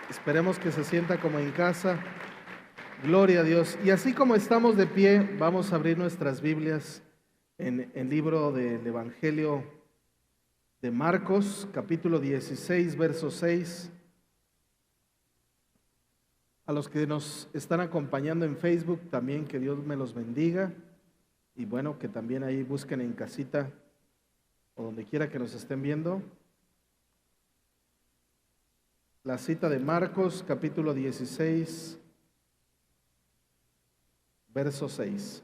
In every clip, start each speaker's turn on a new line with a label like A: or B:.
A: Esperemos que se sienta como en casa. Gloria a Dios. Y así como estamos de pie, vamos a abrir nuestras Biblias en el libro del Evangelio de Marcos, capítulo 16, verso 6. A los que nos están acompañando en Facebook, también que Dios me los bendiga. Y bueno, que también ahí busquen en casita o donde quiera que nos estén viendo. La cita de Marcos, capítulo 16, verso 6.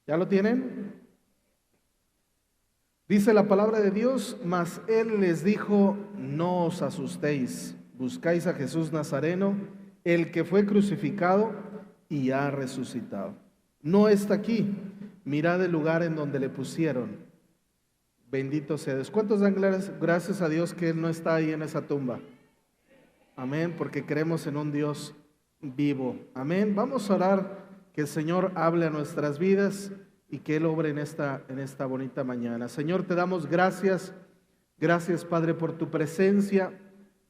A: ¿Ya lo tienen? Dice la palabra de Dios, mas él les dijo, no os asustéis, buscáis a Jesús Nazareno, el que fue crucificado y ha resucitado. No está aquí, mirad el lugar en donde le pusieron. Bendito sea Dios. ¿Cuántos dan gracias a Dios que él no está ahí en esa tumba? Amén, porque creemos en un Dios vivo. Amén. Vamos a orar que el Señor hable a nuestras vidas y que Él obre en esta bonita mañana. Señor, te damos gracias. Gracias, Padre, por tu presencia.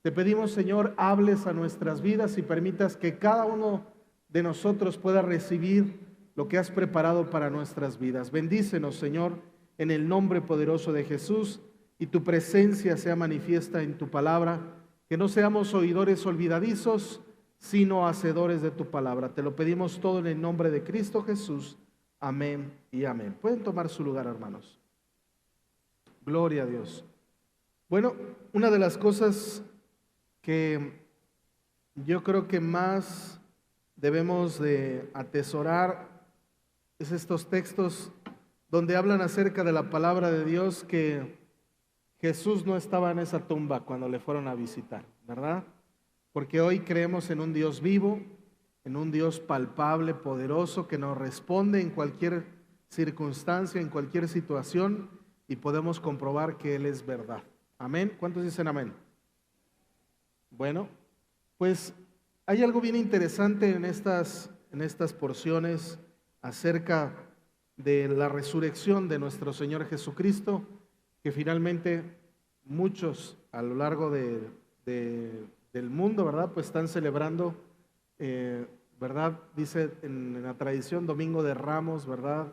A: Te pedimos, Señor, hables a nuestras vidas y permitas que cada uno de nosotros pueda recibir lo que has preparado para nuestras vidas. Bendícenos, Señor, en el nombre poderoso de Jesús, y tu presencia sea manifiesta en tu palabra. Que no seamos oidores olvidadizos, sino hacedores de tu palabra. Te lo pedimos todo en el nombre de Cristo Jesús. Amén y amén. Pueden tomar su lugar, hermanos. Gloria a Dios. Bueno, una de las cosas que yo creo que más debemos de atesorar es estos textos donde hablan acerca de la palabra de Dios, que Jesús no estaba en esa tumba cuando le fueron a visitar, ¿verdad? Porque hoy creemos en un Dios vivo, en un Dios palpable, poderoso, que nos responde en cualquier circunstancia, en cualquier situación, y podemos comprobar que Él es verdad. Amén. ¿Cuántos dicen amén? Bueno, pues hay algo bien interesante en estas porciones acerca de la resurrección de nuestro Señor Jesucristo, que finalmente muchos a lo largo del mundo, ¿verdad? Pues están celebrando, ¿verdad? Dice en la tradición Domingo de Ramos, ¿verdad?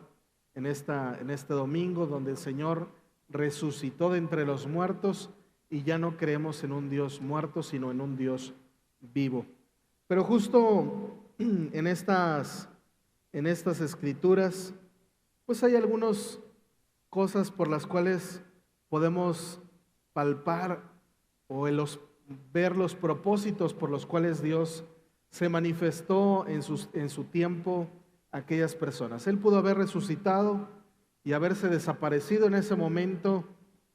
A: En este domingo donde el Señor resucitó de entre los muertos, y ya no creemos en un Dios muerto, sino en un Dios vivo. Pero justo en estas escrituras, pues hay algunas cosas por las cuales podemos palpar o ver los propósitos por los cuales Dios se manifestó en su tiempo a aquellas personas. Él pudo haber resucitado y haberse desaparecido en ese momento,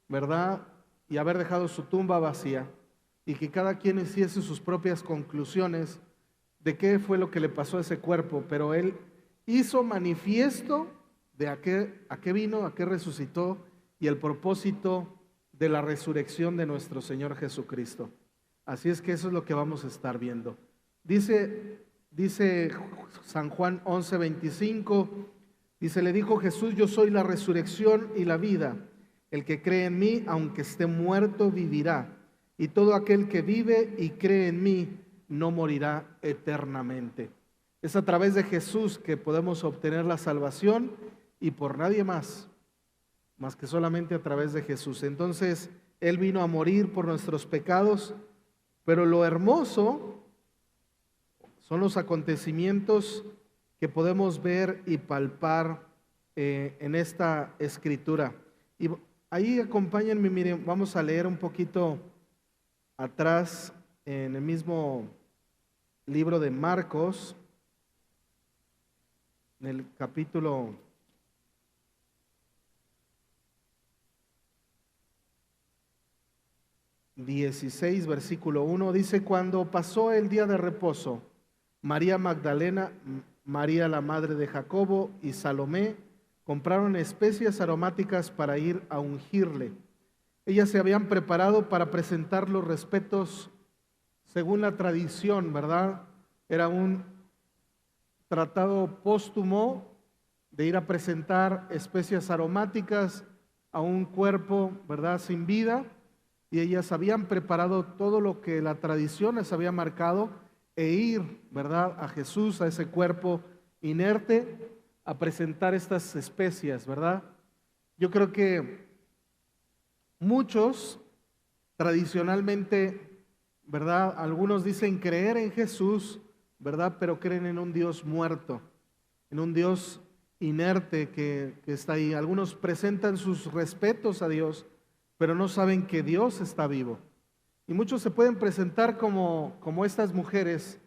A: ¿verdad? Y haber dejado su tumba vacía, y que cada quien hiciese sus propias conclusiones de qué fue lo que le pasó a ese cuerpo, pero Él hizo manifiesto de a qué vino, a qué resucitó, y el propósito de la resurrección de nuestro Señor Jesucristo. Así es que eso es lo que vamos a estar viendo. Dice San Juan 11:25, dice, le dijo Jesús, yo soy la resurrección y la vida. El que cree en mí, aunque esté muerto, vivirá. Y todo aquel que vive y cree en mí, no morirá eternamente. Es a través de Jesús que podemos obtener la salvación, y por nadie más que solamente a través de Jesús. Entonces, Él vino a morir por nuestros pecados, pero lo hermoso son los acontecimientos que podemos ver y palpar en esta escritura. Y ahí acompáñenme, miren, vamos a leer un poquito atrás en el mismo libro de Marcos, en el capítulo 16, versículo 1, dice, cuando pasó el día de reposo, María Magdalena, María la madre de Jacobo y Salomé compraron especias aromáticas para ir a ungirle. Ellas se habían preparado para presentar los respetos según la tradición, ¿verdad? Era un tratado póstumo de ir a presentar especias aromáticas a un cuerpo, ¿verdad?, sin vida. y ellas habían preparado todo lo que la tradición les había marcado e ir, ¿verdad?, a Jesús, a ese cuerpo inerte, a presentar estas especias, ¿verdad? Yo creo que muchos tradicionalmente, ¿verdad? Algunos dicen creer en Jesús, ¿verdad? Pero creen en un Dios muerto, en un Dios inerte que está ahí. Algunos presentan sus respetos a Dios, pero no saben que Dios está vivo. Y muchos se pueden presentar como estas mujeres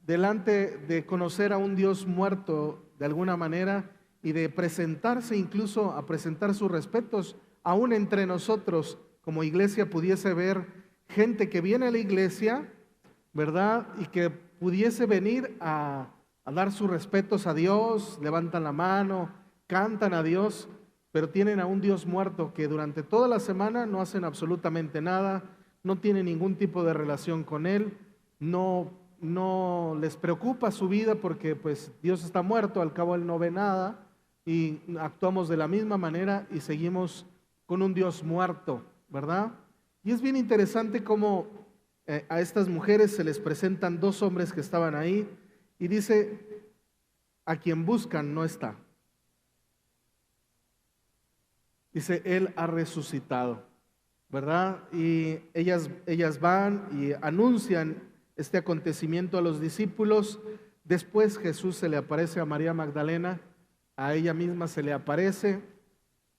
A: delante de conocer a un Dios muerto de alguna manera y de presentarse incluso a presentar sus respetos, aún entre nosotros como iglesia pudiese ver gente que viene a la iglesia, ¿verdad? Y que pudiese venir a dar sus respetos a Dios, levantan la mano, cantan a Dios, pero tienen a un Dios muerto que durante toda la semana no hacen absolutamente nada, no tienen ningún tipo de relación con Él, no les preocupa su vida porque pues Dios está muerto, al cabo Él no ve nada y actuamos de la misma manera y seguimos con un Dios muerto, ¿verdad? Y es bien interesante cómo a estas mujeres se les presentan dos hombres que estaban ahí y dice, a quien buscan no está. Dice, Él ha resucitado, ¿verdad? Y ellas van y anuncian este acontecimiento a los discípulos. Después Jesús se le aparece a María Magdalena, a ella misma se le aparece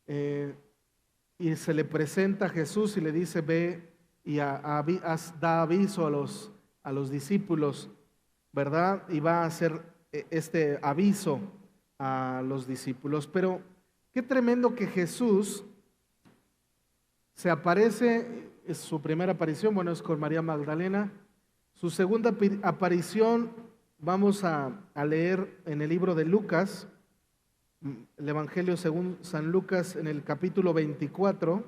A: y se le presenta a Jesús y le dice, ve y da aviso a los discípulos, ¿verdad? Y va a hacer este aviso a los discípulos. Pero qué tremendo que Jesús se aparece, es su primera aparición, bueno, es con María Magdalena. Su segunda aparición vamos a leer en el libro de Lucas, el Evangelio según San Lucas en el capítulo 24.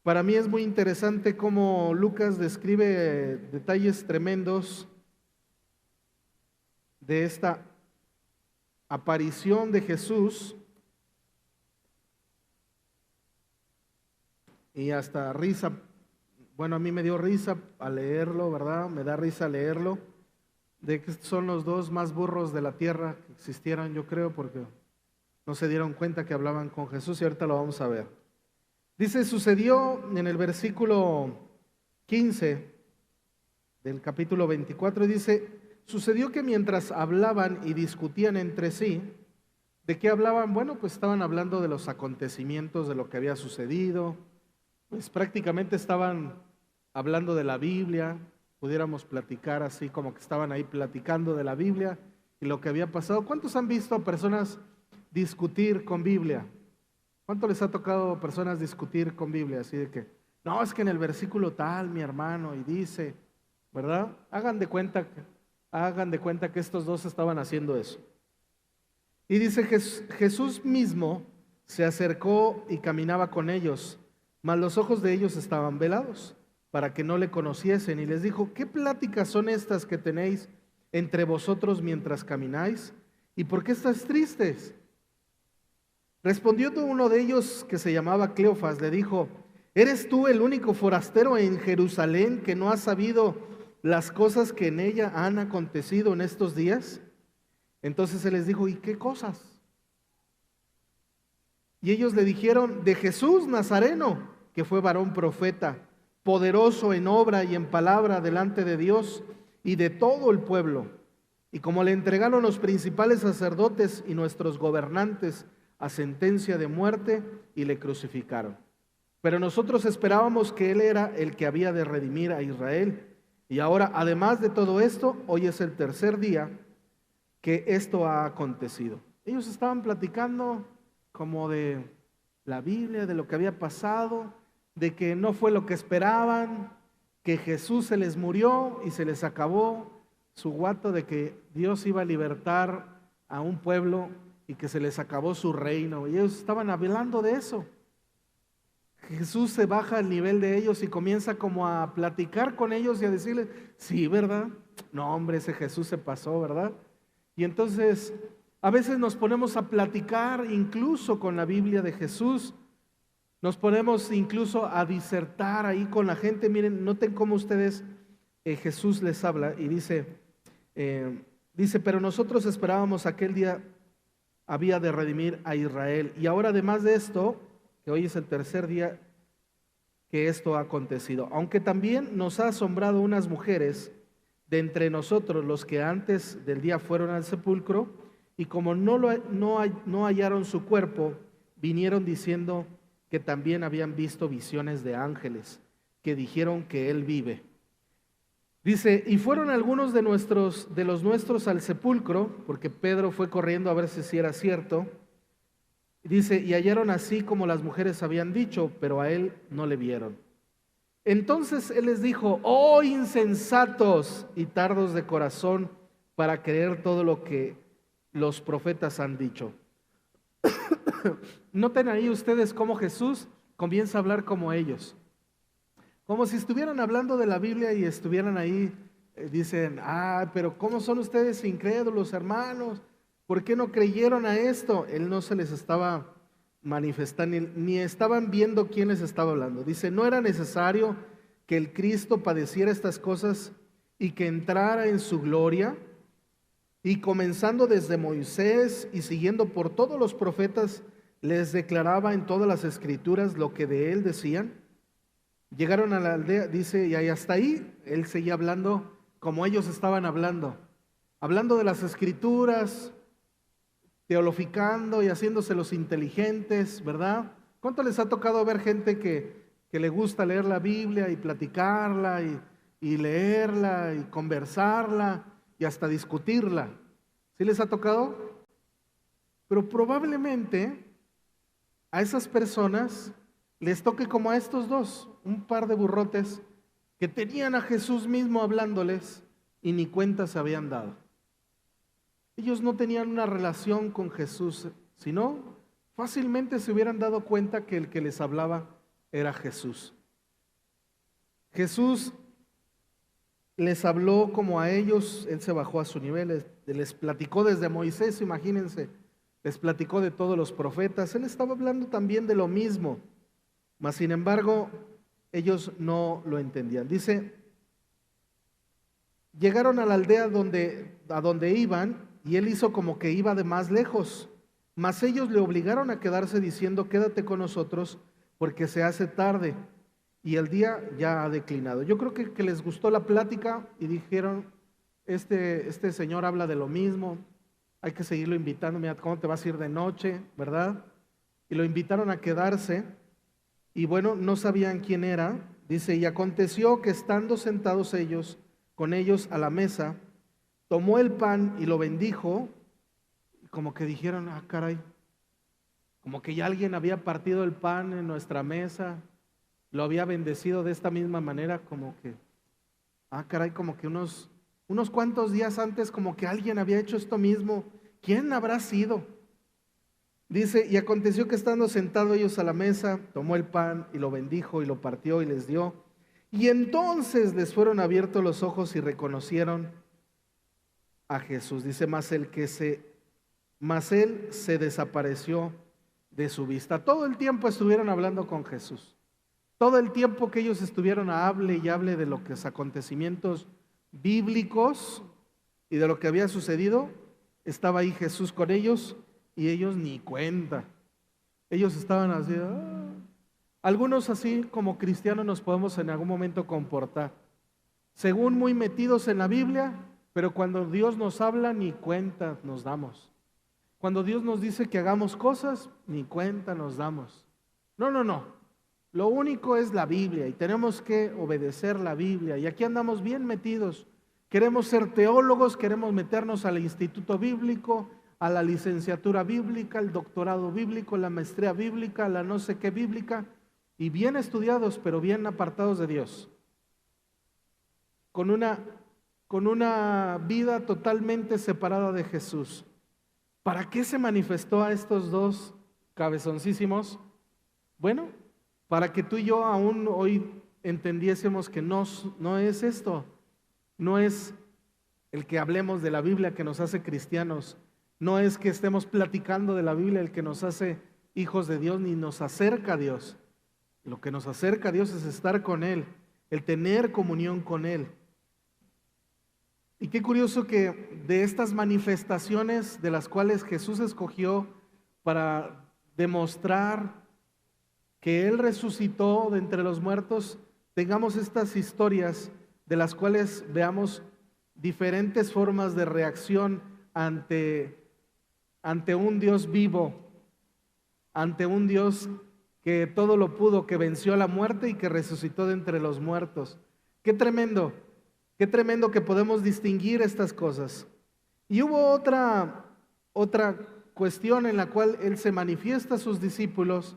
A: Para mí es muy interesante cómo Lucas describe detalles tremendos de esta aparición de Jesús y hasta risa. Bueno, a mí me dio risa al leerlo, ¿verdad? Me da risa leerlo, de que son los dos más burros de la tierra que existieran, yo creo, porque no se dieron cuenta que hablaban con Jesús y ahorita lo vamos a ver. Dice, sucedió en el versículo 15 del capítulo 24, dice, sucedió que mientras hablaban y discutían entre sí, ¿de qué hablaban? Bueno, pues estaban hablando de los acontecimientos, de lo que había sucedido, pues prácticamente estaban hablando de la Biblia, pudiéramos platicar así como que estaban ahí platicando de la Biblia y lo que había pasado. ¿Cuántos han visto a personas discutir con Biblia? ¿Cuánto les ha tocado a personas discutir con Biblia? Así de que, no, es que en el versículo tal, mi hermano, y dice, ¿verdad? Hagan de cuenta que estos dos estaban haciendo eso. Y dice, Jesús mismo se acercó y caminaba con ellos, mas los ojos de ellos estaban velados, para que no le conociesen. Y les dijo, ¿qué pláticas son estas que tenéis entre vosotros mientras camináis? ¿Y por qué estáis tristes? Respondió uno de ellos, que se llamaba Cleofas, le dijo, ¿eres tú el único forastero en Jerusalén que no ha sabido las cosas que en ella han acontecido en estos días? Entonces él les dijo, ¿y qué cosas? Y ellos le dijeron, de Jesús Nazareno, que fue varón profeta, poderoso en obra y en palabra delante de Dios y de todo el pueblo. Y como le entregaron los principales sacerdotes y nuestros gobernantes a sentencia de muerte, y le crucificaron. Pero nosotros esperábamos que Él era el que había de redimir a Israel. Y ahora, además de todo esto, hoy es el tercer día que esto ha acontecido. Ellos estaban platicando como de la Biblia, de lo que había pasado, de que no fue lo que esperaban, que Jesús se les murió y se les acabó su guato de que Dios iba a libertar a un pueblo y que se les acabó su reino. Y ellos estaban hablando de eso. Jesús se baja al nivel de ellos y comienza como a platicar con ellos y a decirles, sí, ¿verdad? No, hombre, ese Jesús se pasó, ¿verdad? Y entonces a veces nos ponemos a platicar incluso con la Biblia de Jesús Nos ponemos incluso a disertar ahí con la gente. Miren, noten cómo ustedes, Jesús les habla y dice, pero nosotros esperábamos aquel día había de redimir a Israel. Y ahora además de esto, que hoy es el tercer día que esto ha acontecido, aunque también nos ha asombrado unas mujeres de entre nosotros, los que antes del día fueron al sepulcro, y como no hallaron su cuerpo, vinieron diciendo que también habían visto visiones de ángeles, que dijeron que él vive. Dice, y fueron algunos de los nuestros al sepulcro, porque Pedro fue corriendo a ver si era cierto. Dice, y hallaron así como las mujeres habían dicho, pero a él no le vieron. Entonces él les dijo, oh insensatos y tardos de corazón para creer todo lo que los profetas han dicho. Noten ahí ustedes cómo Jesús comienza a hablar como ellos. Como si estuvieran hablando de la Biblia y estuvieran ahí, dicen, pero ¿cómo son ustedes incrédulos, hermanos? ¿Por qué no creyeron a esto? Él no se les estaba manifestando, ni estaban viendo quién les estaba hablando. Dice, no era necesario que el Cristo padeciera estas cosas y que entrara en su gloria. Y comenzando desde Moisés y siguiendo por todos los profetas, les declaraba en todas las escrituras lo que de él decían. Llegaron a la aldea, dice, y hasta ahí él seguía hablando como ellos estaban hablando de las escrituras, teoloficando y haciéndose los inteligentes, ¿verdad? ¿Cuánto les ha tocado ver gente que le gusta leer la Biblia y platicarla y leerla y conversarla y hasta discutirla? ¿Sí les ha tocado? Pero probablemente a esas personas les toque como a estos dos, un par de burrotes que tenían a Jesús mismo hablándoles y ni cuenta se habían dado. Ellos no tenían una relación con Jesús, sino fácilmente se hubieran dado cuenta que el que les hablaba era Jesús. Jesús les habló como a ellos, él se bajó a su nivel, les platicó desde Moisés, imagínense, les platicó de todos los profetas, él estaba hablando también de lo mismo, mas sin embargo ellos no lo entendían. Dice, llegaron a la aldea a donde iban y él hizo como que iba de más lejos, mas ellos le obligaron a quedarse diciendo, quédate con nosotros porque se hace tarde y el día ya ha declinado. Yo creo que les gustó la plática y dijeron, este señor habla de lo mismo, hay que seguirlo invitando, mira cómo te vas a ir de noche, ¿verdad? Y lo invitaron a quedarse y bueno, no sabían quién era. Dice, y aconteció que estando sentados ellos, con ellos a la mesa, tomó el pan y lo bendijo, como que dijeron, caray, como que ya alguien había partido el pan en nuestra mesa, lo había bendecido de esta misma manera, como que, caray, como que unos cuantos días antes, como que alguien había hecho esto mismo. ¿Quién habrá sido? Dice, y aconteció que estando sentados ellos a la mesa, tomó el pan y lo bendijo y lo partió y les dio. Y entonces les fueron abiertos los ojos y reconocieron a Jesús. Dice, mas él se desapareció de su vista. Todo el tiempo estuvieron hablando con Jesús. Todo el tiempo que ellos estuvieron hable y hable de los acontecimientos bíblicos y de lo que había sucedido, estaba ahí Jesús con ellos y ellos ni cuenta. Ellos estaban así, Algunos así como cristianos nos podemos en algún momento comportar, según muy metidos en la Biblia, pero cuando Dios nos habla ni cuenta nos damos. Cuando Dios nos dice que hagamos cosas, ni cuenta nos damos. No. Lo único es la Biblia y tenemos que obedecer la Biblia. Y aquí andamos bien metidos. Queremos ser teólogos, queremos meternos al instituto bíblico, a la licenciatura bíblica, al doctorado bíblico, la maestría bíblica, la no sé qué bíblica, y bien estudiados, pero bien apartados de Dios. Con una vida totalmente separada de Jesús. ¿Para qué se manifestó a estos dos cabezoncísimos? Bueno, para que tú y yo aún hoy entendiésemos que no es esto, no es el que hablemos de la Biblia que nos hace cristianos, no es que estemos platicando de la Biblia el que nos hace hijos de Dios ni nos acerca a Dios, Lo que nos acerca a Dios es estar con Él, el tener comunión con Él. Y qué curioso que de estas manifestaciones de las cuales Jesús escogió para demostrar que Él resucitó de entre los muertos, tengamos estas historias de las cuales veamos diferentes formas de reacción ante un Dios vivo, ante un Dios que todo lo pudo, que venció a la muerte y que resucitó de entre los muertos. Qué tremendo que podemos distinguir estas cosas. Y hubo otra cuestión en la cual Él se manifiesta a sus discípulos,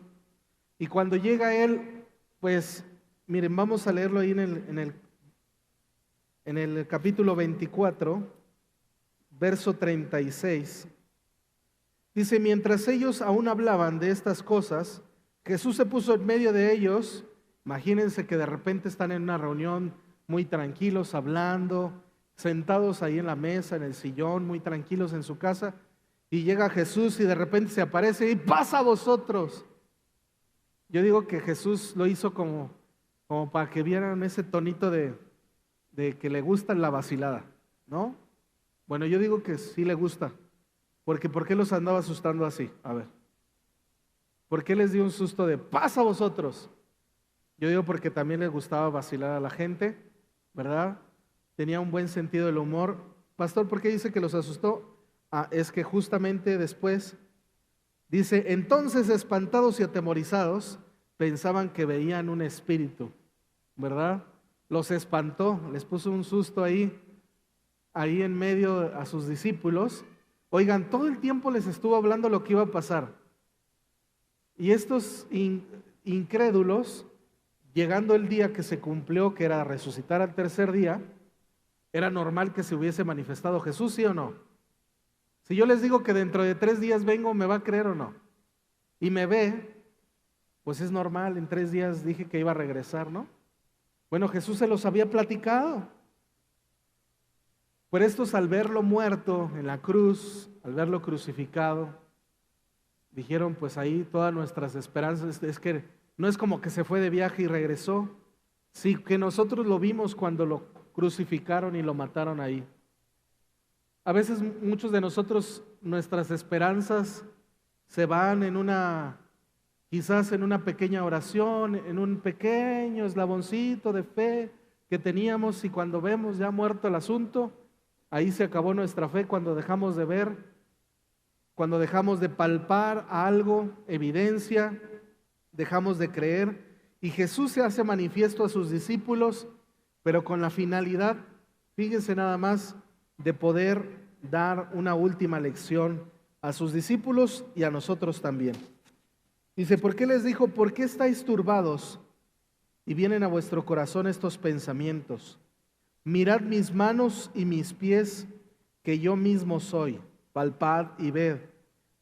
A: y cuando llega Él, pues, miren, vamos a leerlo ahí en el capítulo 24, verso 36. Dice, mientras ellos aún hablaban de estas cosas, Jesús se puso en medio de ellos. Imagínense que de repente están en una reunión muy tranquilos, hablando, sentados ahí en la mesa, en el sillón, muy tranquilos en su casa, y llega Jesús y de repente se aparece y pasa a vosotros. Yo digo que Jesús lo hizo como para que vieran ese tonito de que le gusta la vacilada, ¿no? Bueno, yo digo que sí le gusta, porque ¿por qué los andaba asustando así? A ver, ¿por qué les dio un susto de pasa a vosotros? Yo digo porque también les gustaba vacilar a la gente, ¿verdad? Tenía un buen sentido del humor. Pastor, ¿por qué dice que los asustó? Es que justamente después dice, entonces espantados y atemorizados, pensaban que veían un espíritu, ¿verdad? Los espantó, les puso un susto ahí en medio a sus discípulos. Oigan, todo el tiempo les estuvo hablando lo que iba a pasar. Y estos incrédulos, llegando el día que se cumplió, que era resucitar al tercer día, era normal que se hubiese manifestado Jesús, ¿sí o no? Si yo les digo que dentro de 3 días vengo, ¿me va a creer o no? Y me ve, pues es normal, en 3 días dije que iba a regresar, ¿no? Bueno, Jesús se los había platicado. Por estos, al verlo muerto en la cruz, al verlo crucificado, dijeron, pues ahí todas nuestras esperanzas, es que no es como que se fue de viaje y regresó, sí que nosotros lo vimos cuando lo crucificaron y lo mataron ahí. A veces muchos de nosotros, nuestras esperanzas se van quizás en una pequeña oración, en un pequeño eslaboncito de fe que teníamos, y cuando vemos ya muerto el asunto, ahí se acabó nuestra fe, cuando dejamos de ver, cuando dejamos de palpar algo, evidencia, dejamos de creer. Y Jesús se hace manifiesto a sus discípulos, pero con la finalidad, fíjense nada más, de poder dar una última lección a sus discípulos y a nosotros también. Dice, ¿por qué les dijo? ¿Por qué estáis turbados y vienen a vuestro corazón estos pensamientos? Mirad mis manos y mis pies, que yo mismo soy. Palpad y ved,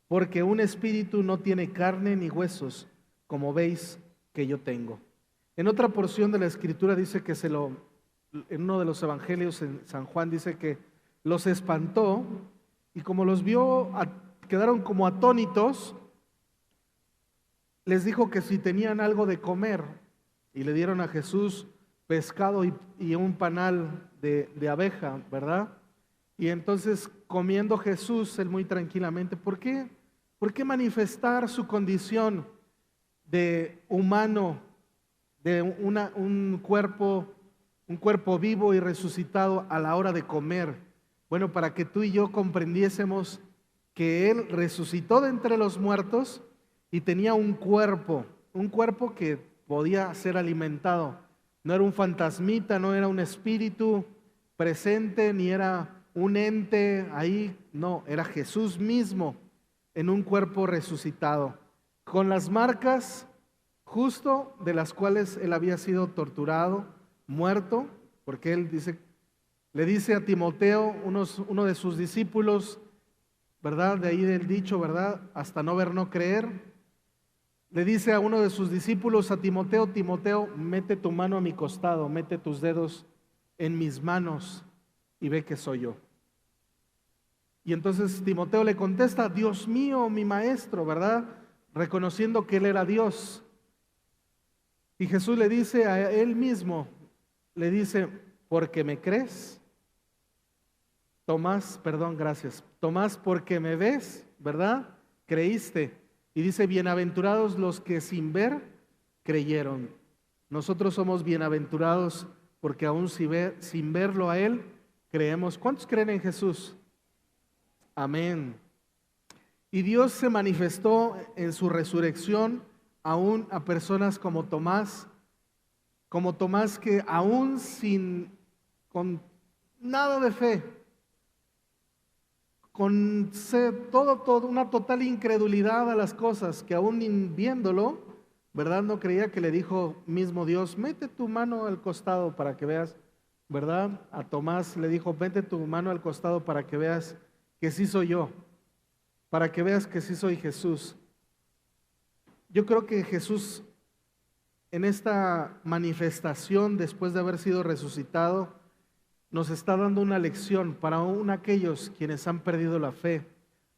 A: porque un espíritu no tiene carne ni huesos, como veis que yo tengo. En otra porción de la Escritura dice que en uno de los evangelios, en San Juan, dice que los espantó, y como los vio, quedaron como atónitos. Les dijo que si tenían algo de comer, y le dieron a Jesús pescado y un panal de abeja, ¿verdad? Y entonces, comiendo Jesús, él muy tranquilamente, ¿por qué manifestar su condición de humano, de un cuerpo vivo y resucitado a la hora de comer? Bueno, para que tú y yo comprendiésemos que Él resucitó de entre los muertos y tenía un cuerpo que podía ser alimentado. No era un fantasmita, no era un espíritu presente, ni era un ente ahí, no, era Jesús mismo en un cuerpo resucitado, con las marcas justo de las cuales Él había sido torturado, muerto, porque Él le dice a Timoteo, uno de sus discípulos, ¿verdad? De ahí del dicho, ¿verdad? Hasta no ver, no creer. Le dice a uno de sus discípulos, a Timoteo, Timoteo, mete tu mano a mi costado, mete tus dedos en mis manos y ve que soy yo. Y entonces Timoteo le contesta, Dios mío, mi maestro, ¿verdad? Reconociendo que él era Dios. Y Jesús le dice a él mismo, le dice, ¿porque me crees? Tomás, perdón, gracias. Tomás, porque me ves, ¿verdad? Creíste. Y dice, bienaventurados los que sin ver creyeron. Nosotros somos bienaventurados porque aún sin verlo a Él, creemos. ¿Cuántos creen en Jesús? Amén. Y Dios se manifestó en su resurrección aún a personas como Tomás que aún con nada de fe, con una total incredulidad a las cosas, que aún viéndolo, ¿verdad? No creía, que le dijo mismo Dios, mete tu mano al costado para que veas, ¿verdad? A Tomás le dijo, mete tu mano al costado para que veas que sí soy yo, para que veas que sí soy Jesús. Yo creo que Jesús, en esta manifestación después de haber sido resucitado, nos está dando una lección para aún aquellos quienes han perdido la fe,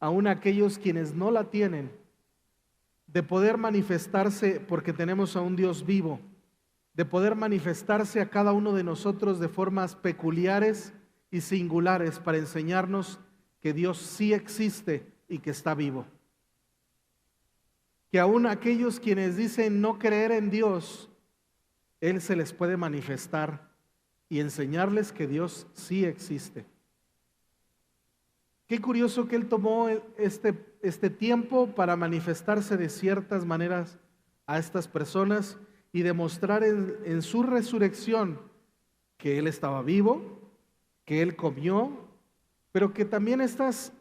A: aún aquellos quienes no la tienen, de poder manifestarse porque tenemos a un Dios vivo, de poder manifestarse a cada uno de nosotros de formas peculiares y singulares para enseñarnos que Dios sí existe y que está vivo. Que aún aquellos quienes dicen no creer en Dios, Él se les puede manifestar y enseñarles que Dios sí existe. Qué curioso que Él tomó este tiempo para manifestarse de ciertas maneras a estas personas y demostrar en su resurrección que Él estaba vivo, que Él comió, pero que también estas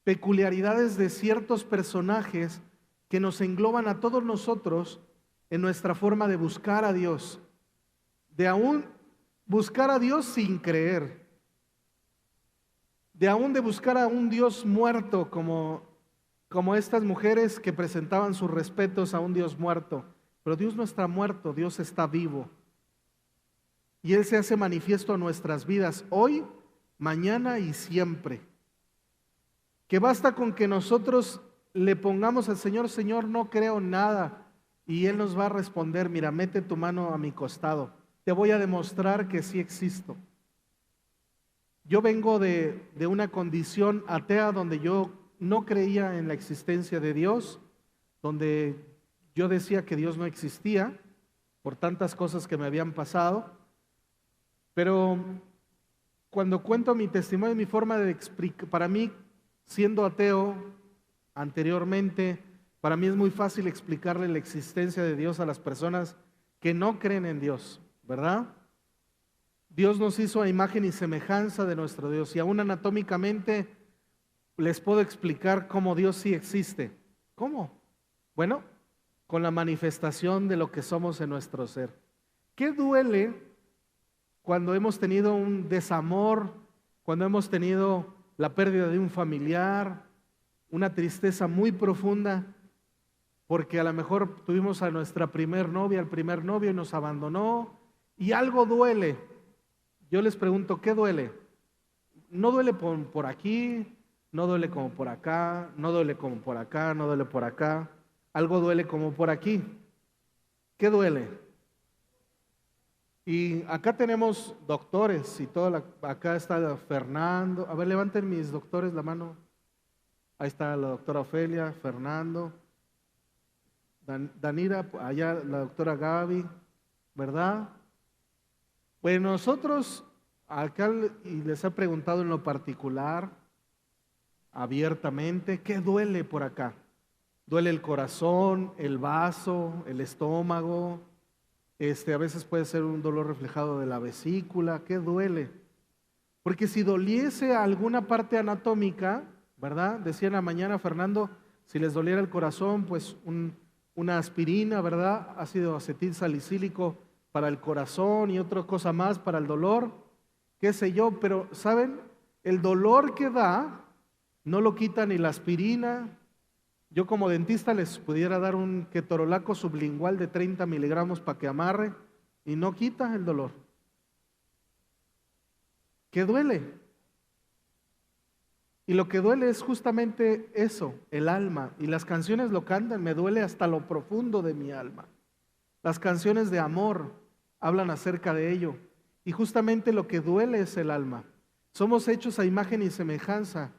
A: peculiaridades de ciertos personajes que nos engloban a todos nosotros en nuestra forma de buscar a Dios, de aún buscar a Dios sin creer, de aún de buscar a un Dios muerto, como estas mujeres que presentaban sus respetos a un Dios muerto. Pero Dios no está muerto, Dios está vivo. Y Él se hace manifiesto a nuestras vidas hoy, mañana y siempre. Que basta con que nosotros le pongamos al Señor, Señor, no creo nada. Y Él nos va a responder, mira, mete tu mano a mi costado. Te voy a demostrar que sí existo. Yo vengo de una condición atea donde yo no creía en la existencia de Dios, donde yo decía que Dios no existía por tantas cosas que me habían pasado. Pero cuando cuento mi testimonio, mi forma de explicar, para mí, siendo ateo anteriormente, para mí es muy fácil explicarle la existencia de Dios a las personas que no creen en Dios, ¿verdad? Dios nos hizo a imagen y semejanza de nuestro Dios y aún anatómicamente les puedo explicar cómo Dios sí existe. ¿Cómo? Bueno, con la manifestación de lo que somos en nuestro ser. ¿Qué duele cuando hemos tenido un desamor, cuando hemos tenido la pérdida de un familiar, una tristeza muy profunda, porque a lo mejor tuvimos a nuestra primer novia, al primer novio y nos abandonó y algo duele? Yo les pregunto, ¿qué duele? No duele por aquí, no duele como por acá, no duele como por acá, no duele por acá. Algo duele como por aquí. ¿Qué duele? Y acá tenemos doctores y acá está Fernando. A ver, levanten mis doctores la mano. Ahí está la doctora Ofelia, Fernando, Danira, allá la doctora Gaby, ¿verdad? Pues nosotros, acá y les he preguntado en lo particular, abiertamente, ¿qué duele por acá? Duele el corazón, el vaso, el estómago, a veces puede ser un dolor reflejado de la vesícula. ¿Qué duele? Porque si doliese alguna parte anatómica, ¿verdad? Decía en la mañana Fernando, si les doliera el corazón, pues una aspirina, ¿verdad? Ácido acetil salicílico para el corazón y otra cosa más para el dolor, qué sé yo, pero ¿saben? El dolor que da no lo quita ni la aspirina. Yo como dentista les pudiera dar un ketorolaco sublingual de 30 miligramos para que amarre y no quita el dolor. ¿Qué duele? Y lo que duele es justamente eso, el alma. Y las canciones lo cantan, me duele hasta lo profundo de mi alma. Las canciones de amor hablan acerca de ello. Y justamente lo que duele es el alma. Somos hechos a imagen y semejanza.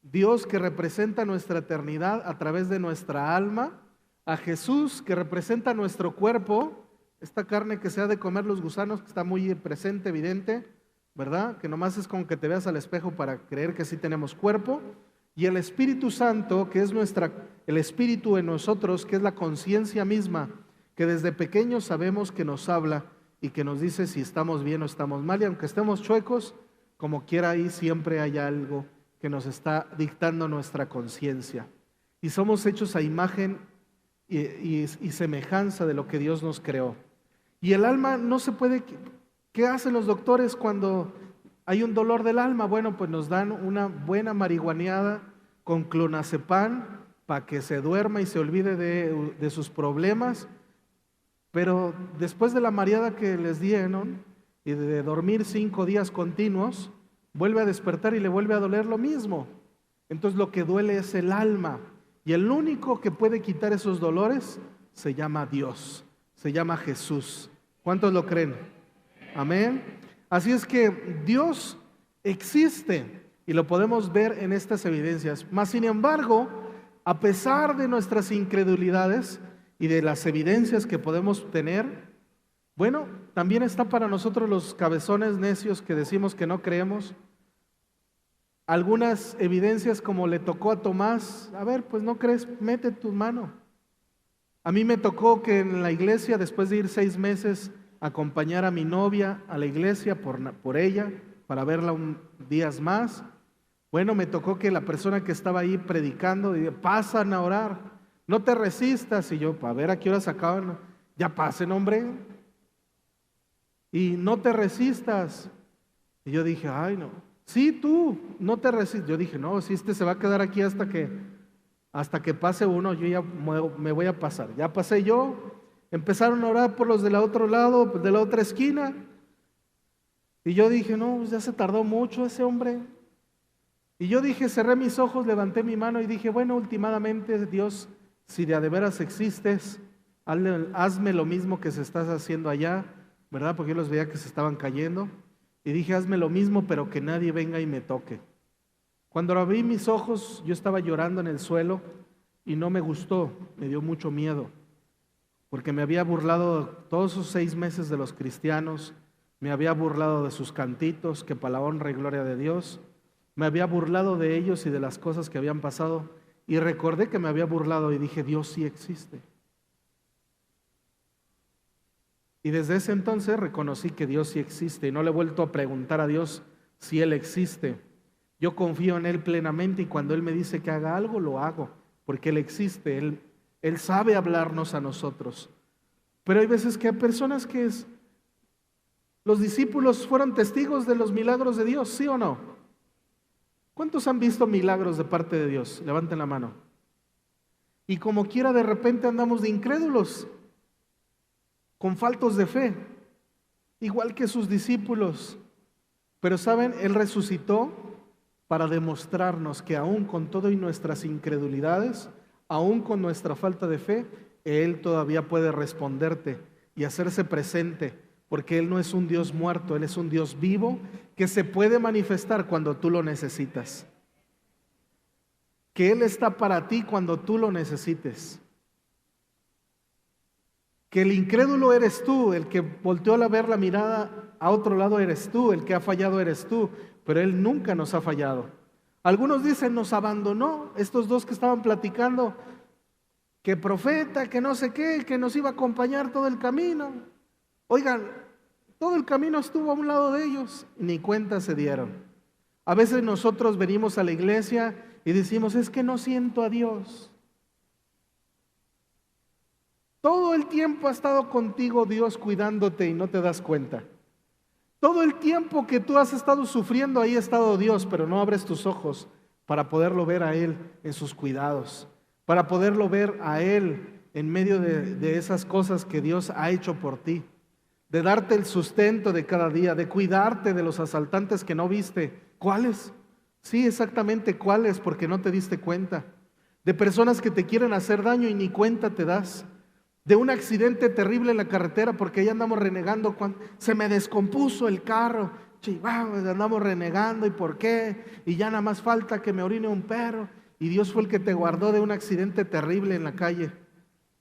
A: Dios que representa nuestra eternidad a través de nuestra alma, a Jesús que representa nuestro cuerpo, esta carne que se ha de comer los gusanos, que está muy presente, evidente, ¿verdad? Que nomás es como que te veas al espejo para creer que sí tenemos cuerpo. Y el Espíritu Santo, que es el Espíritu en nosotros, que es la conciencia misma, que desde pequeños sabemos que nos habla y que nos dice si estamos bien o estamos mal. Y aunque estemos chuecos, como quiera, ahí siempre hay algo que nos está dictando nuestra conciencia. Y somos hechos a imagen y semejanza de lo que Dios nos creó. Y el alma no se puede... ¿Qué hacen los doctores cuando hay un dolor del alma? Bueno, pues nos dan una buena marihuaneada con clonazepam para que se duerma y se olvide de sus problemas. Pero después de la mareada que les dieron y de dormir 5 días continuos, vuelve a despertar y le vuelve a doler lo mismo. Entonces lo que duele es el alma. Y el único que puede quitar esos dolores se llama Dios, se llama Jesús. ¿Cuántos lo creen? Amén. Así es que Dios existe y lo podemos ver en estas evidencias. Mas sin embargo, a pesar de nuestras incredulidades y de las evidencias que podemos tener, bueno, también está para nosotros los cabezones necios que decimos que no creemos. Algunas evidencias como le tocó a Tomás, a ver, pues no crees, mete tu mano. A mí me tocó que en la iglesia, después de ir 6 meses, acompañar a mi novia a la iglesia por ella, para verla días más. Bueno, me tocó que la persona que estaba ahí predicando, dice, pasan a orar, no te resistas. Y yo, a ver a qué horas acaban, ya pasen, hombre. Y no te resistas. Y yo dije, ay no, sí tú, no te resistas. Yo dije, no, si este se va a quedar aquí hasta que pase uno, yo ya me voy a pasar. Ya pasé yo. Empezaron a orar por los del otro lado, de la otra esquina. Y yo dije, no, pues ya se tardó mucho ese hombre. Y yo dije, cerré mis ojos, levanté mi mano y dije, bueno, últimamente Dios, si de a de veras existes, hazme lo mismo que se estás haciendo allá, ¿verdad? Porque yo los veía que se estaban cayendo. Y dije, hazme lo mismo, pero que nadie venga y me toque. Cuando abrí mis ojos, yo estaba llorando en el suelo y no me gustó, me dio mucho miedo. Porque me había burlado todos esos 6 meses de los cristianos, me había burlado de sus cantitos, que para la honra y gloria de Dios, me había burlado de ellos y de las cosas que habían pasado, y recordé que me había burlado y dije, Dios sí existe. Y desde ese entonces reconocí que Dios sí existe, y no le he vuelto a preguntar a Dios si Él existe. Yo confío en Él plenamente, y cuando Él me dice que haga algo, lo hago, porque Él existe, Él sabe hablarnos a nosotros. Pero hay veces que hay personas que los discípulos fueron testigos de los milagros de Dios, ¿sí o no? ¿Cuántos han visto milagros de parte de Dios? Levanten la mano. Y como quiera de repente andamos de incrédulos, con faltos de fe, igual que sus discípulos. Pero saben, Él resucitó para demostrarnos que aún con todo y nuestras incredulidades, aún con nuestra falta de fe, Él todavía puede responderte y hacerse presente, porque Él no es un Dios muerto, Él es un Dios vivo que se puede manifestar cuando tú lo necesitas. Que Él está para ti cuando tú lo necesites. Que el incrédulo eres tú, el que volteó a ver la mirada a otro lado eres tú, el que ha fallado eres tú, pero Él nunca nos ha fallado. Algunos dicen, nos abandonó, estos dos que estaban platicando, que profeta, que no sé qué, que nos iba a acompañar todo el camino. Oigan, todo el camino estuvo a un lado de ellos, ni cuenta se dieron. A veces nosotros venimos a la iglesia y decimos, es que no siento a Dios. Todo el tiempo ha estado contigo Dios cuidándote y no te das cuenta. Todo el tiempo que tú has estado sufriendo, ahí ha estado Dios, pero no abres tus ojos para poderlo ver a Él en sus cuidados, para poderlo ver a Él en medio de esas cosas que Dios ha hecho por ti, de darte el sustento de cada día, de cuidarte de los asaltantes que no viste. ¿Cuáles? Sí, exactamente cuáles, porque no te diste cuenta. De personas que te quieren hacer daño y ni cuenta te das. de un accidente terrible en la carretera, porque ya andamos renegando, cuando se me descompuso el carro, chihuahua, andamos renegando, ¿y por qué? Y ya nada más falta que me orine un perro, y Dios fue el que te guardó de un accidente terrible en la calle.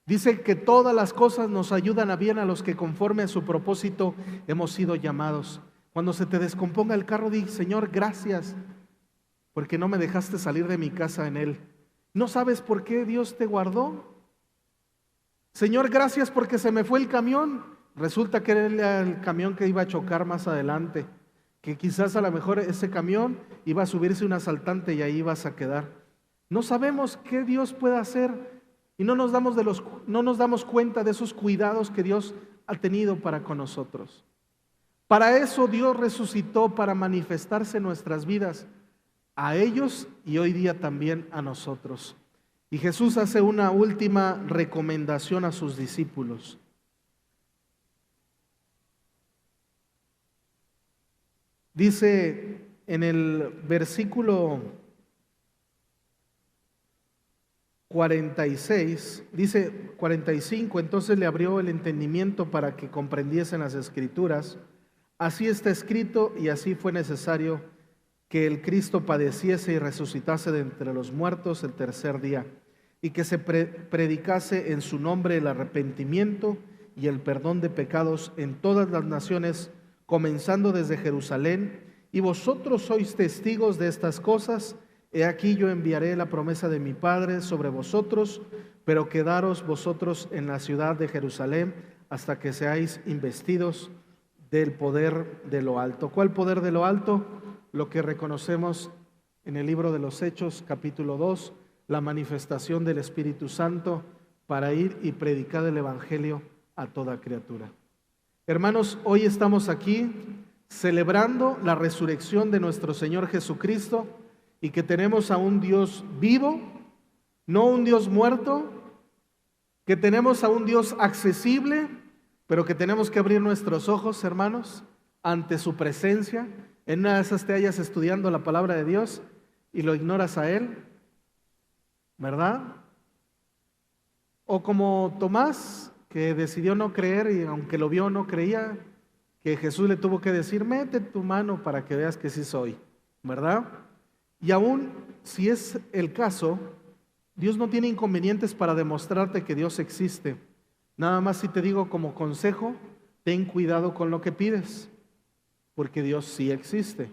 A: Dice que todas las cosas nos ayudan a bien a los que conforme a su propósito hemos sido llamados. Cuando se te descomponga el carro, di: Señor, gracias, porque no me dejaste salir de mi casa en él. ¿No sabes por qué Dios te guardó? Señor, gracias porque se me fue el camión. Resulta que era el camión que iba a chocar más adelante, que quizás a lo mejor ese camión iba a subirse un asaltante y ahí ibas a quedar. No sabemos qué Dios puede hacer y no nos damos cuenta de esos cuidados que Dios ha tenido para con nosotros. Para eso Dios resucitó, para manifestarse en nuestras vidas, a ellos y hoy día también a nosotros. Y Jesús hace una última recomendación a sus discípulos. Dice en el versículo 46, dice 45, entonces le abrió el entendimiento para que comprendiesen las Escrituras. Así está escrito y así fue necesario que el Cristo padeciese y resucitase de entre los muertos el tercer día, y que se predicase en su nombre el arrepentimiento y el perdón de pecados en todas las naciones, comenzando desde Jerusalén. Y vosotros sois testigos de estas cosas. He aquí yo enviaré la promesa de mi Padre sobre vosotros, pero quedaros vosotros en la ciudad de Jerusalén hasta que seáis investidos del poder de lo alto. ¿Cuál poder de lo alto? Lo que reconocemos en el libro de los Hechos, capítulo 2, la manifestación del Espíritu Santo para ir y predicar el Evangelio a toda criatura. Hermanos, hoy estamos aquí celebrando la resurrección de nuestro Señor Jesucristo y que tenemos a un Dios vivo, no un Dios muerto, que tenemos a un Dios accesible, pero que tenemos que abrir nuestros ojos, hermanos, ante su presencia. En una de esas te hallas estudiando la palabra de Dios y lo ignoras a Él, ¿verdad? O como Tomás, que decidió no creer y aunque lo vio no creía, que Jesús le tuvo que decir: mete tu mano para que veas que sí soy, ¿verdad? Y aún si es el caso, Dios no tiene inconvenientes para demostrarte que Dios existe. Nada más si te digo como consejo, ten cuidado con lo que pides, porque Dios sí existe.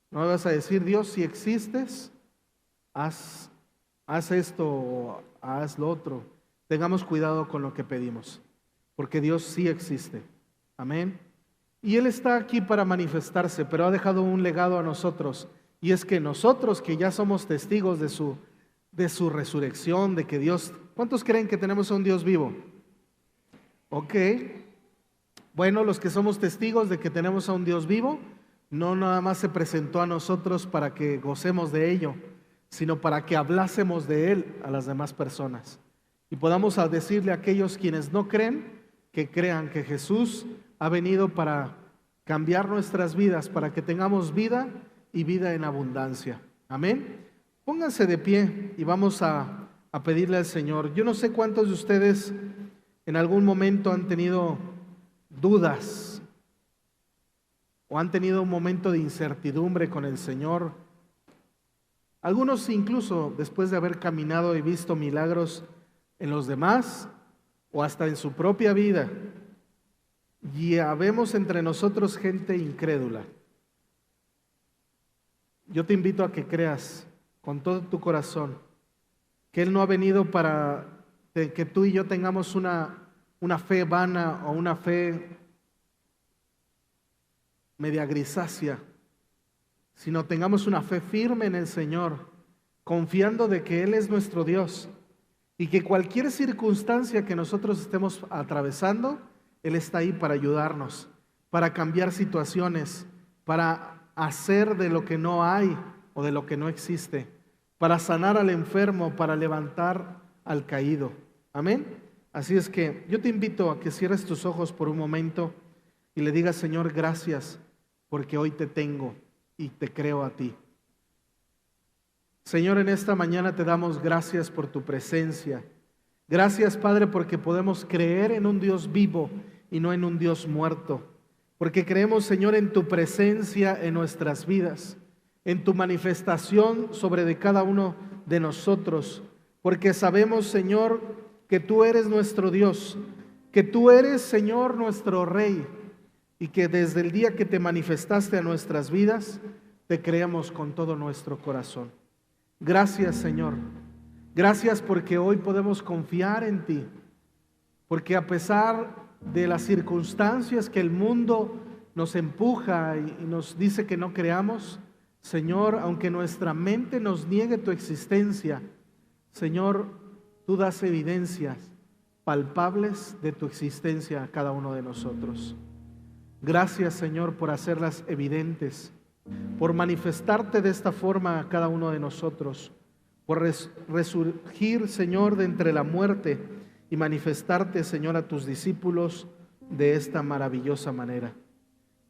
A: No me vas a decir: Dios, si existes, haz esto o haz lo otro. Tengamos cuidado con lo que pedimos, porque Dios sí existe. Amén. Y Él está aquí para manifestarse, pero ha dejado un legado a nosotros, y es que nosotros que ya somos testigos de su resurrección, de que Dios... ¿Cuántos creen que tenemos a un Dios vivo? Ok. Bueno, los que somos testigos de que tenemos a un Dios vivo, no nada más se presentó a nosotros para que gocemos de ello, sino para que hablásemos de Él a las demás personas. Y podamos decirle a aquellos quienes no creen, que crean que Jesús ha venido para cambiar nuestras vidas, para que tengamos vida y vida en abundancia. Amén. Pónganse de pie y vamos a pedirle al Señor. Yo no sé cuántos de ustedes en algún momento han tenido dudas o han tenido un momento de incertidumbre con el Señor. Algunos incluso después de haber caminado y visto milagros en los demás o hasta en su propia vida. Y habemos entre nosotros gente incrédula. Yo te invito a que creas con todo tu corazón que Él no ha venido para que tú y yo tengamos una fe vana o una fe media grisácea, sino tengamos una fe firme en el Señor, confiando de que Él es nuestro Dios y que cualquier circunstancia que nosotros estemos atravesando, Él está ahí para ayudarnos, para cambiar situaciones, para hacer de lo que no hay o de lo que no existe, para sanar al enfermo, para levantar al caído. Amén. Así es que yo te invito a que cierres tus ojos por un momento y le digas: Señor, gracias porque hoy te tengo y te creo a ti. Señor, en esta mañana te damos gracias por tu presencia. Gracias, Padre, porque podemos creer en un Dios vivo y no en un Dios muerto. Porque creemos, Señor, en tu presencia en nuestras vidas, en tu manifestación sobre de cada uno de nosotros. Porque sabemos, Señor, que tú eres nuestro Dios, que tú eres, Señor, nuestro Rey, y que desde el día que te manifestaste a nuestras vidas, te creemos con todo nuestro corazón. Gracias, Señor. Gracias porque hoy podemos confiar en ti, porque a pesar de las circunstancias que el mundo nos empuja y nos dice que no creamos, Señor, aunque nuestra mente nos niegue tu existencia, Señor, tú das evidencias palpables de tu existencia a cada uno de nosotros. Gracias, Señor, por hacerlas evidentes, por manifestarte de esta forma a cada uno de nosotros, por resurgir, Señor, de entre la muerte y manifestarte, Señor, a tus discípulos de esta maravillosa manera.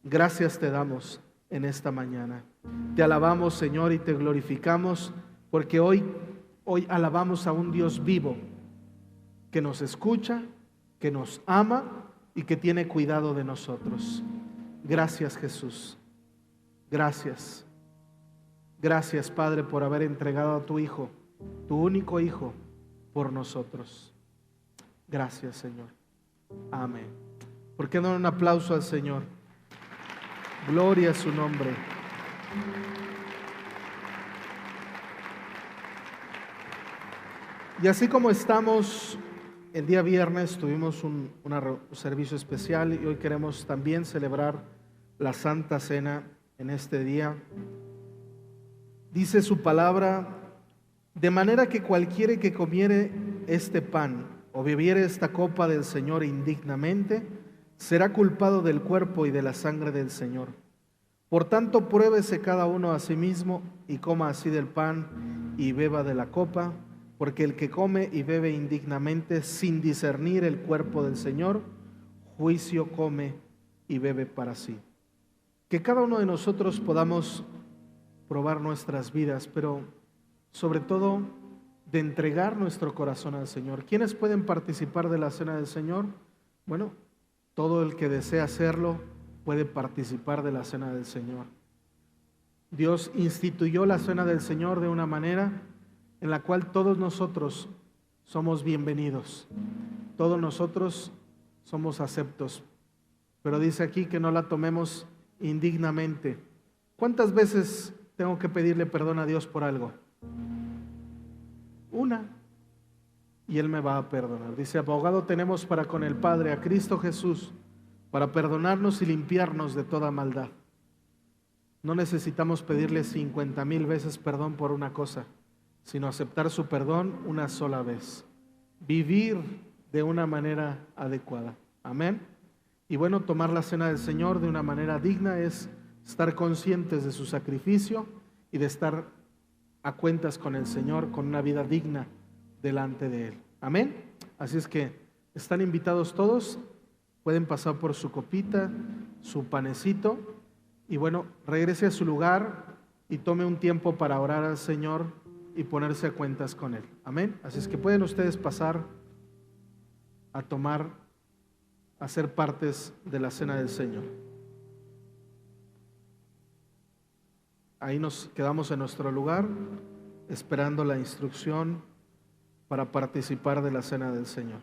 A: Gracias te damos en esta mañana. Te alabamos, Señor, y te glorificamos porque hoy alabamos a un Dios vivo que nos escucha, que nos ama y que tiene cuidado de nosotros. Gracias, Jesús. Gracias. Gracias, Padre, por haber entregado a tu Hijo, tu único Hijo, por nosotros. Gracias, Señor. Amén. ¿Por qué no dar un aplauso al Señor? Gloria a su nombre. Y así como estamos, el día viernes tuvimos un servicio especial y hoy queremos también celebrar la Santa Cena en este día. Dice su palabra, de manera que cualquiera que comiere este pan o bebiere esta copa del Señor indignamente, será culpado del cuerpo y de la sangre del Señor. Por tanto, pruébese cada uno a sí mismo y coma así del pan y beba de la copa, porque el que come y bebe indignamente sin discernir el cuerpo del Señor, juicio come y bebe para sí. Que cada uno de nosotros podamos probar nuestras vidas, pero sobre todo de entregar nuestro corazón al Señor. ¿Quiénes pueden participar de la cena del Señor? Bueno, todo el que desea hacerlo puede participar de la cena del Señor. Dios instituyó la cena del Señor de una manera en la cual todos nosotros somos bienvenidos, todos nosotros somos aceptos, pero dice aquí que no la tomemos indignamente. ¿Cuántas veces tengo que pedirle perdón a Dios por algo? Una, y Él me va a perdonar. Dice, abogado tenemos para con el Padre, a Cristo Jesús, para perdonarnos y limpiarnos de toda maldad. No necesitamos pedirle 50,000 veces perdón por una cosa, sino aceptar su perdón una sola vez. Vivir de una manera adecuada. Amén. Y bueno, tomar la cena del Señor de una manera digna es estar conscientes de su sacrificio y de estar a cuentas con el Señor, con una vida digna delante de Él. Amén. Así es que están invitados todos, pueden pasar por su copita, su panecito, y bueno, regrese a su lugar y tome un tiempo para orar al Señor y ponerse a cuentas con Él. Amén. Así es que pueden ustedes pasar a tomar, a ser partes de la cena del Señor. Ahí nos quedamos en nuestro lugar, esperando la instrucción para participar de la cena del Señor.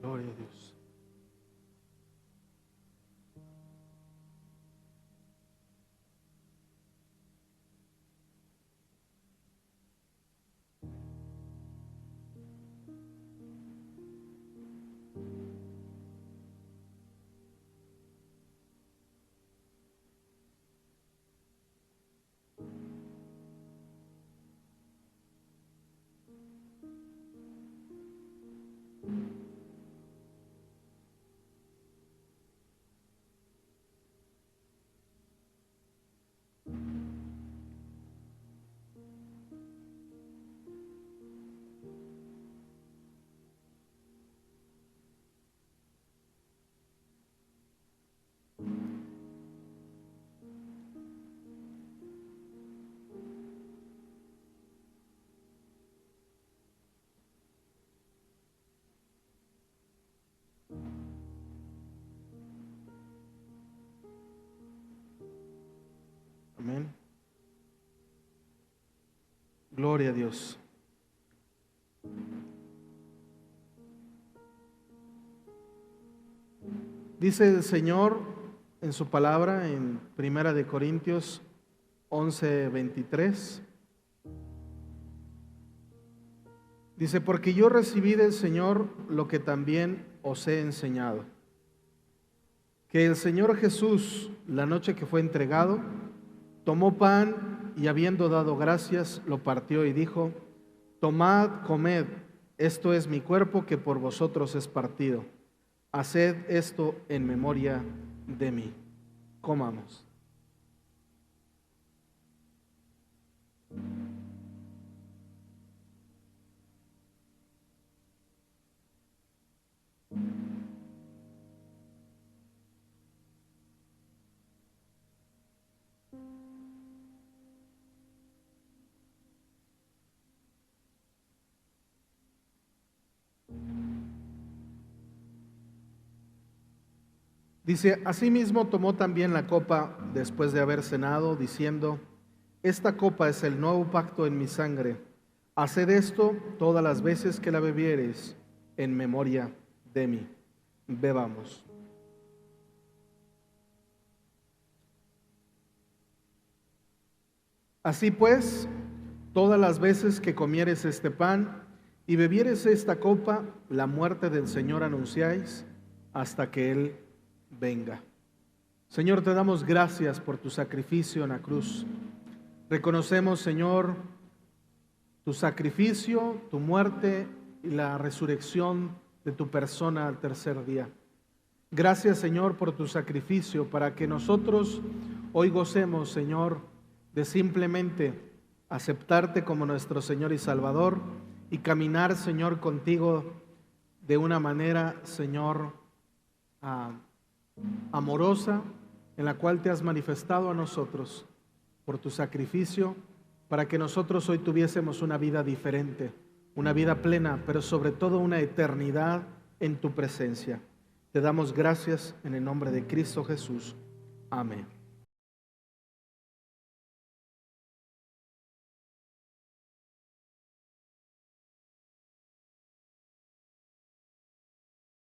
A: Gloria a Dios. Gloria a Dios. Dice el Señor en su palabra en Primera de Corintios 11:23. Dice, porque yo recibí del Señor lo que también os he enseñado, que el Señor Jesús, la noche que fue entregado, tomó pan y habiendo dado gracias, lo partió y dijo, tomad, comed, esto es mi cuerpo que por vosotros es partido. Haced esto en memoria de mí. Comamos. Dice, asimismo tomó también la copa después de haber cenado, diciendo, esta copa es el nuevo pacto en mi sangre. Haced esto todas las veces que la bebiereis en memoria de mí. Bebamos. Así pues, todas las veces que comieres este pan y bebieres esta copa, la muerte del Señor anunciáis hasta que Él venga. Señor, te damos gracias por tu sacrificio en la cruz. Reconocemos, Señor, tu sacrificio, tu muerte y la resurrección de tu persona al tercer día. Gracias, Señor, por tu sacrificio para que nosotros hoy gocemos, Señor, de simplemente aceptarte como nuestro Señor y Salvador y caminar, Señor, contigo de una manera, Señor, amorosa, en la cual te has manifestado a nosotros por tu sacrificio, para que nosotros hoy tuviésemos una vida diferente, una vida plena, pero sobre todo una eternidad en tu presencia. Te damos gracias en el nombre de Cristo Jesús. Amén.